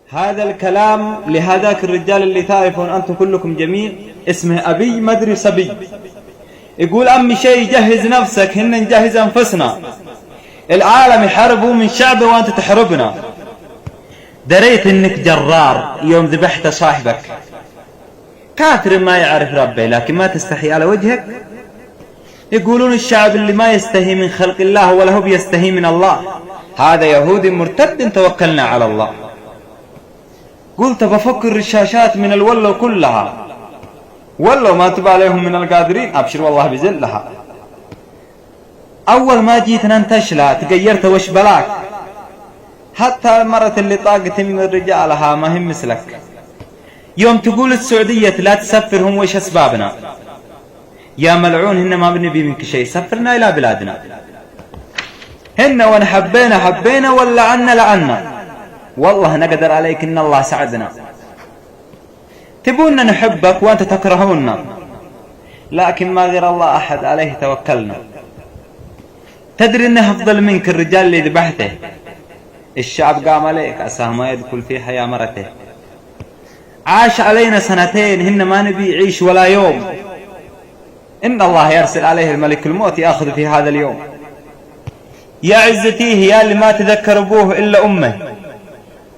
هذا الكلام لهذاك الرجال اللي تعرفون أنتم كلكم جميع، اسمه أبي مدري صبي، يقول أمي شيء جهز نفسك، هن نجهز أنفسنا، العالم يحاربوا من شعبه وأنت تحربنا. دريت إنك جرار يوم ذبحت صاحبك، كافر ما يعرف ربه لكن ما تستحي على وجهك. يقولون الشعب اللي ما يستحي من خلق الله ولا هو بيستحي من الله هذا يهودي مرتد، توكلنا على الله. قلت بفك الرشاشات من الولو كلها، ولو ما تبع عليهم من القادرين أبشر والله بزلها. أول ما جيت ننتشلها تغيرت وش بلاك، حتى المرة اللي طاقت من رجالها ما هم مثلك. يوم تقول السعودية لا تسفرهم وش أسبابنا؟ يا ملعون هن ما بنبي منك شيء، سفرنا إلى بلادنا. هن وان حبينا ولا عنا لعنا، والله نقدر عليك إن الله سعدنا. تبون نحبك وأنت تكرهونا، لكن ما غير الله أحد عليه توكلنا. تدري إنه أفضل منك الرجال اللي ذبحته، الشعب قام عليك عساه ما يدخل في حياة مرته. عاش علينا سنتين هن ما نبي يعيش ولا يوم، إن الله يرسل عليه الملك الموت يأخذ في هذا اليوم. يا عزتي هي اللي ما تذكر أبوه إلا أمه،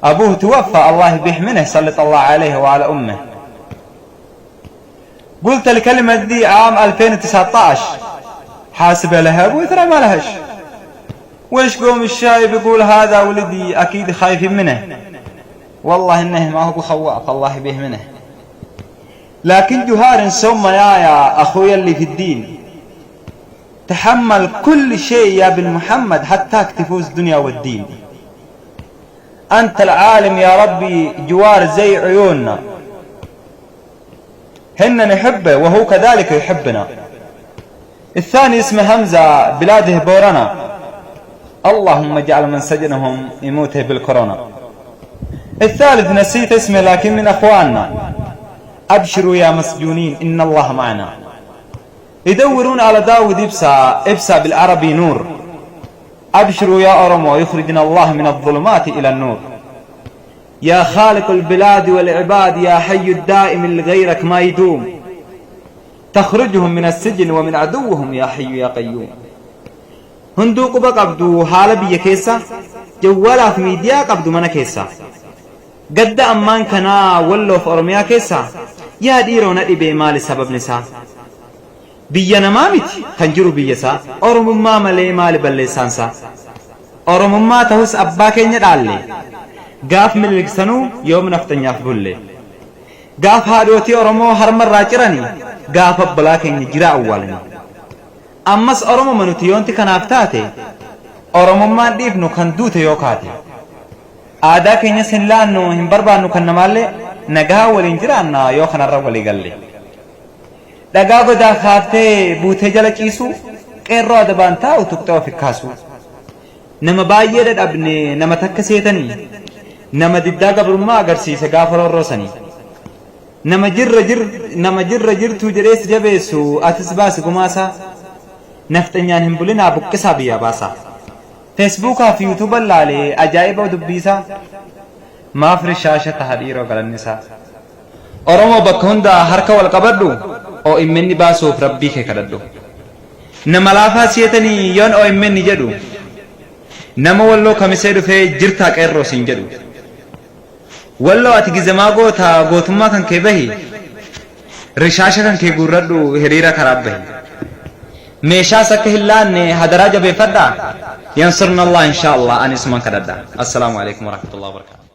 أبوه توفى الله بيحمنه سلط الله عليه وعلى أمه. قلت الكلمة دي عام 2019، حاسب لها أبوه ترى ما لهش. ويش قوم الشايب يقول هذا ولدي أكيد خايفين منه، والله إنه ما هو بخواف الله بيحمنه. لكن جهار سوما يا أخويا اللي في الدين، تحمل كل شيء يا ابن محمد حتى تفوز الدنيا والدين. أنت العالم يا ربي جوار زي عيوننا، هن نحبه وهو كذلك يحبنا. الثاني اسمه همزة بلاده بورنا، اللهم اجعل من سجنهم يموته بالكورونا. الثالث نسيت اسمه لكن من أخواننا، أبشروا يا مسجونين إن الله معنا. يدورون على داود إبسا بالعربي نور، أبشروا يا أرمو يخرجنا الله من الظلمات إلى النور. يا خالق البلاد والعباد يا حي الدائم اللي غيرك ما يدوم، تخرجهم من السجن ومن عدوهم يا حي يا قيوم. هندوق بقبدو حالبية كيسا، جوالا في ميديا قبدو منا كيسا، قد أمان كنا ولو في أرميا كيسا، يا ديرو ندي بإمال سبب نسا. بينا مامت خنجرو بيسا، أرم ما ملي مال باللسانسا، أرم ما تهس أباكي ندالي، قاف من الكسنو يوم نفتن يفبولي، قاف هادوتي أرمو هرم الراجراني، قاف أبلاكي نجرا أولني. أمس أرمو منوتيونتي كنافتاتي، أرمو ما ديفنو كندوتي يوكاتي. آدا كينيا سنلانو هم بربانو كنمالي، نقا والانجرانا يوخنا الرولي قالي. دقاقو دا خافتي بوتي جل چيسو، قيرو دبانتا وتكتو في كاسو. نما بايدد ابني نما تكسيتني، نما ددا قبرما اگرسيسه غافر الروسني. نما جر جرتو جريس جبيسو اتسباس قماسا، نفتنيان هم بلنا بقسا بيا باسا. فيسبوكا في يوتيوب اللالي أجائب ودبيسا، ما في الشاشة تحرير وقال النساء. أرمو بكوندا حركة والقبردو أو إمني باسو فربيك كردو. نما لافا سيتني يون أو إمني جدو، نما واللو كمسيدو في جرتا كيرو سنجدو. واللو أتكي زماغو تا غوتما كان كيبهي، رشاشة كان كي قردو هريرا كرابهي. ميشا سكهلان هدراجة بفدا، ينصرنا الله إن شاء الله أن اسمان كددا. السلام عليكم ورحمة الله وبركاته.